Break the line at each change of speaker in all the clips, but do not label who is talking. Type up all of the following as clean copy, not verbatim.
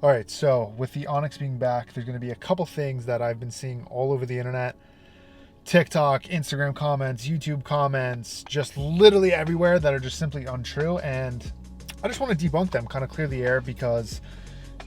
All right, so with the Onyx being back, there's going to be a couple things that I've been seeing all over the internet. TikTok, Instagram comments, YouTube comments, just literally everywhere that are just simply untrue. And I just want to debunk them, kind of clear the air, because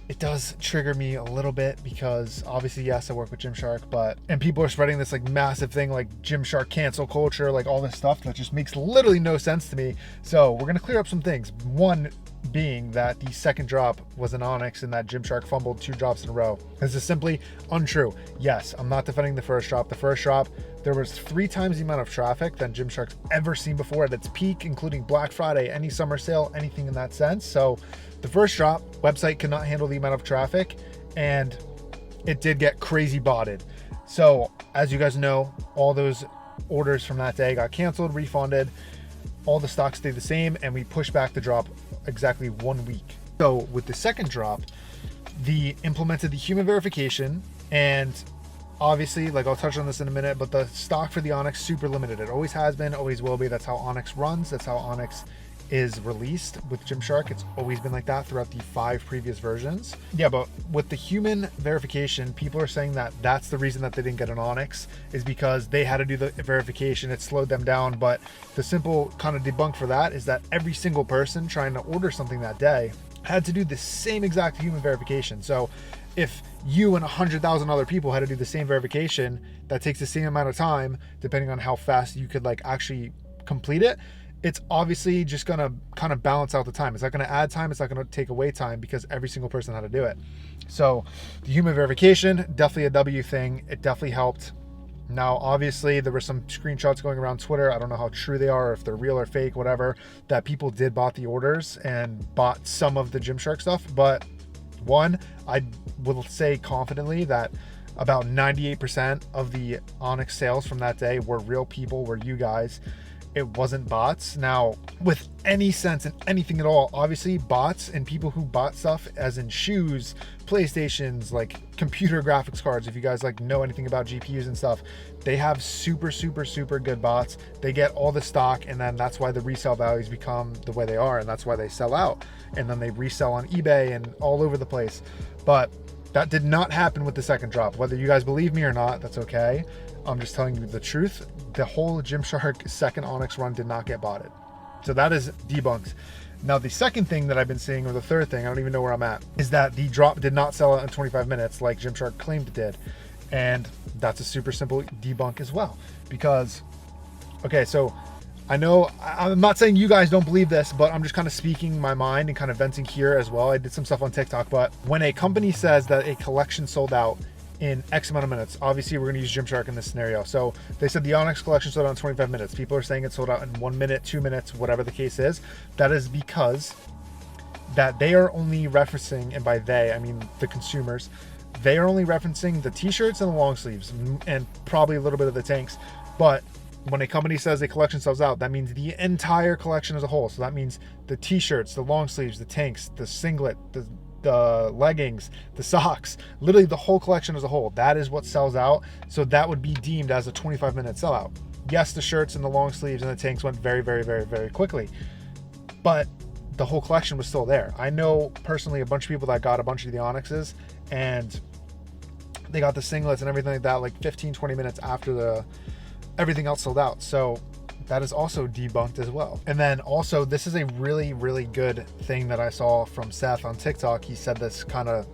it does trigger me a little bit, because obviously, yes, I work with Gymshark, and people are spreading this like massive thing like Gymshark cancel culture, like all this stuff that just makes literally no sense to me. So we're going to clear up some things. One being that the second drop was an Onyx and that Gymshark fumbled 2 drops in a row. This is simply untrue. Yes, I'm not defending the first drop. The first drop, there was 3 times the amount of traffic than Gymshark's ever seen before at its peak, including Black Friday, any summer sale, anything in that sense. So the first drop, website could not handle the amount of traffic, and it did get crazy botted. So as you guys know, all those orders from that day got canceled, refunded, all the stocks stayed the same, and we pushed back the drop exactly 1 week. So with the second drop, the implemented the human verification, and obviously, like I'll touch on this in a minute, but the stock for the Onyx super limited. It always has been, always will be. That's how Onyx runs. That's how Onyx is released with Gymshark. It's always been like that throughout the 5 previous versions. Yeah, but with the human verification, people are saying that that's the reason that they didn't get an Onyx, is because they had to do the verification. It slowed them down. But the simple kind of debunk for that is that every single person trying to order something that day had to do the same exact human verification. So if you and 100,000 other people had to do the same verification, that takes the same amount of time, depending on how fast you could like actually complete it. It's obviously just going to kind of balance out the time. It's not going to add time. It's not going to take away time, because every single person had to do it. So the human verification, definitely a W thing. It definitely helped. Now, obviously, there were some screenshots going around Twitter. I don't know how true they are, or if they're real or fake, whatever, that people did bought the orders and bought some of the Gymshark stuff. But one, I will say confidently that about 98% of the Onyx sales from that day were real people, were you guys. It wasn't bots. Now, with any sense in anything at all, obviously bots and people who bought stuff, as in shoes, PlayStations, like computer graphics cards, if you guys like know anything about GPUs and stuff, they have super good bots. They get all the stock, and then that's why the resale values become the way they are, and that's why they sell out, and then they resell on eBay and all over the place. But that did not happen with the second drop. Whether you guys believe me or not, that's okay. I'm just telling you the truth. The whole Gymshark second Onyx run did not get botted. So that is debunked. Now, the second thing that I've been seeing, or the third thing, I don't even know where I'm at, is that the drop did not sell out in 25 minutes like Gymshark claimed it did. And that's a super simple debunk as well. Because, okay, so I know, I'm not saying you guys don't believe this, but I'm just kind of speaking my mind and kind of venting here as well. I did some stuff on TikTok, but when a company says that a collection sold out in X amount of minutes, obviously we're going to use Gymshark in this scenario. So they said the Onyx collection sold out in 25 minutes. People are saying it sold out in 1 minute, 2 minutes, whatever the case is. That is because that they are only referencing, and by they, I mean the consumers, they are only referencing the t-shirts and the long sleeves and probably a little bit of the tanks. But when a company says a collection sells out, that means the entire collection as a whole. So that means the t-shirts, the long sleeves, the tanks, the singlet, the leggings, the socks, literally the whole collection as a whole. That is what sells out. So that would be deemed as a 25-minute sellout. Yes, the shirts and the long sleeves and the tanks went very quickly, but the whole collection was still there. I know personally a bunch of people that got a bunch of the Onyxes, and they got the singlets and everything like that like 15-20 minutes after everything else sold out. So that is also debunked as well. And then also, this is a really good thing that I saw from Seth on TikTok. He said this kind of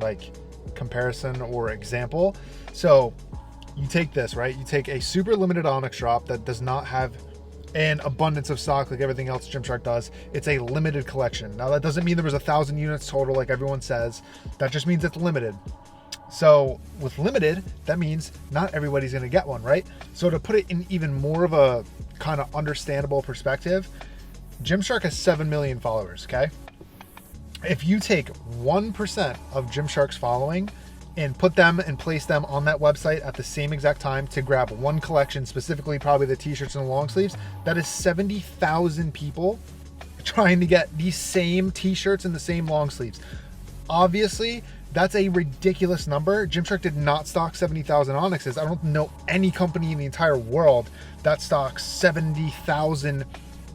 like comparison or example. So you take this, right? You take a super limited Onyx drop that does not have an abundance of stock like everything else Gymshark does. It's a limited collection. Now, that doesn't mean there was 1,000 units total like everyone says. That just means it's limited. So with limited, that means not everybody's going to get one, right? So to put it in even more of a kind of understandable perspective, Gymshark has 7 million followers, okay? If you take 1% of Gymshark's following and put them and place them on that website at the same exact time to grab one collection, specifically probably the t-shirts and the long sleeves, that is 70,000 people trying to get these same t-shirts and the same long sleeves. Obviously, that's a ridiculous number. Gymshark did not stock 70,000 Onyxes. I don't know any company in the entire world that stocks 70,000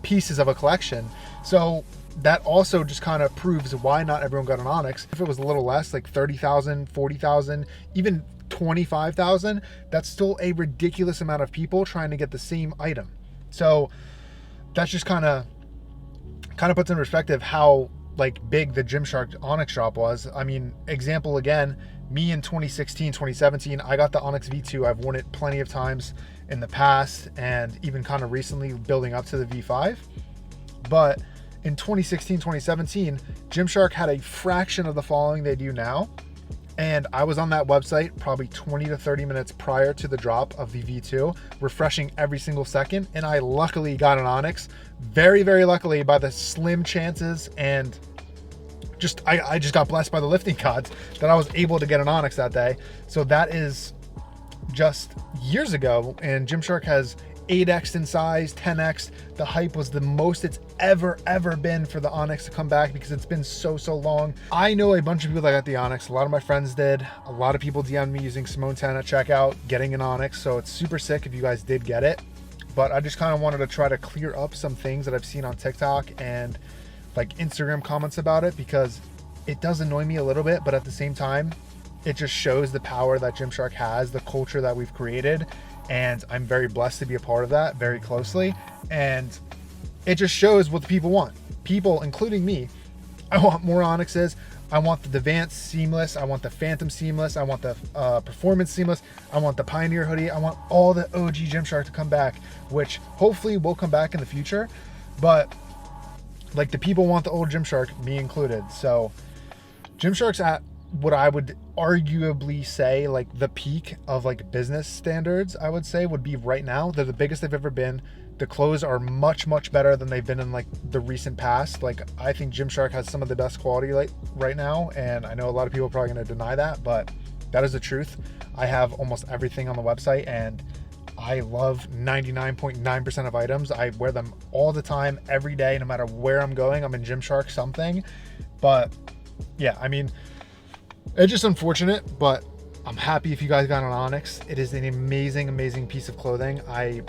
pieces of a collection. So that also just kind of proves why not everyone got an Onyx. If it was a little less, like 30,000, 40,000, even 25,000, that's still a ridiculous amount of people trying to get the same item. So that's just kind of puts in perspective how like big the Gymshark Onyx drop was. I mean, example again, me in 2016, 2017, I got the Onyx V2. I've worn it plenty of times in the past and even kind of recently building up to the V5. But in 2016, 2017, Gymshark had a fraction of the following they do now. And I was on that website probably 20 to 30 minutes prior to the drop of the V2, refreshing every single second. And I luckily got an Onyx, very, very luckily, by the slim chances. And I just got blessed by the lifting gods that I was able to get an Onyx that day. So that is just years ago. And Gymshark has 8x in size, 10x. The hype was the most it's ever been for the Onyx to come back because it's been so long. I know a bunch of people that got the Onyx. A lot of my friends did. A lot of people DM'd me using Simone 10 at checkout, getting an Onyx. So it's super sick if you guys did get it. But I just kind of wanted to try to clear up some things that I've seen on TikTok and like Instagram comments about it, because it does annoy me a little bit, but at the same time, it just shows the power that Gymshark has, the culture that we've created. And I'm very blessed to be a part of that very closely. And it just shows what the people want. People, including me, I want more Onyxes. I want the Advanced seamless. I want the Phantom seamless. I want the Performance seamless. I want the Pioneer hoodie. I want all the OG Gymshark to come back, which hopefully will come back in the future. But like, the people want the old Gymshark, me included. So Gymshark's at what I would arguably say like the peak of like business standards. I would say would be right now. They're the biggest they've ever been. The clothes are much better than they've been in like the recent past. Like, I think Gymshark has some of the best quality like right now, and I know a lot of people are probably going to deny that, but that is the truth. I have almost everything on the website, and I love 99.9% of items. I wear them all the time, every day, no matter where I'm going. I'm in Gymshark something. But yeah, I mean, it's just unfortunate, but I'm happy if you guys got an Onyx. It is an amazing piece of clothing. I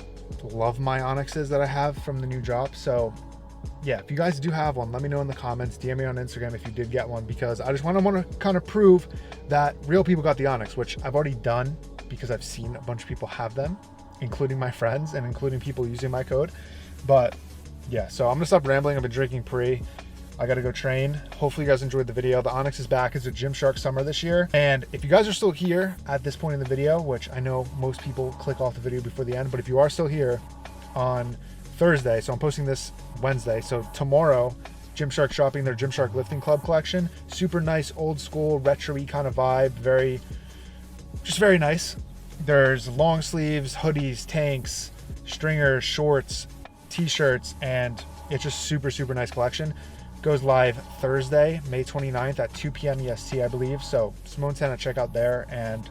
love my Onyxes that I have from the new drop. So yeah, if you guys do have one, let me know in the comments. DM me on Instagram if you did get one, because I just want to kind of prove that real people got the Onyx, which I've already done because I've seen a bunch of people have them, including my friends and including people using my code. But yeah, so I'm gonna stop rambling. I've been drinking pre. I gotta go train. Hopefully you guys enjoyed the video. The Onyx is back. It's a Gymshark summer this year. And if you guys are still here at this point in the video, which I know most people click off the video before the end, but if you are still here on Thursday, so I'm posting this Wednesday, so tomorrow, Gymshark dropping their Gymshark Lifting Club collection. Super nice, old school, retro-y kind of vibe. Very nice. There's long sleeves, hoodies, tanks, stringers, shorts, t-shirts, and it's just super nice collection. Goes live Thursday, May 29th at 2 p.m. EST, I believe. So Simone 10 at checkout there. And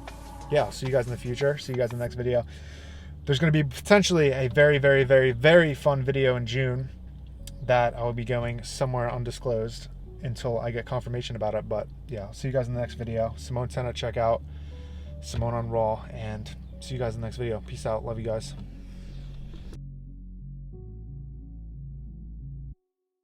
yeah, I'll see you guys in the future. See you guys in the next video. There's going to be potentially a very fun video in June that I will be going somewhere undisclosed until I get confirmation about it. But yeah, I'll see you guys in the next video. Simone 10 at checkout, Simone on Raw, and see you guys in the next video. Peace out. Love you guys.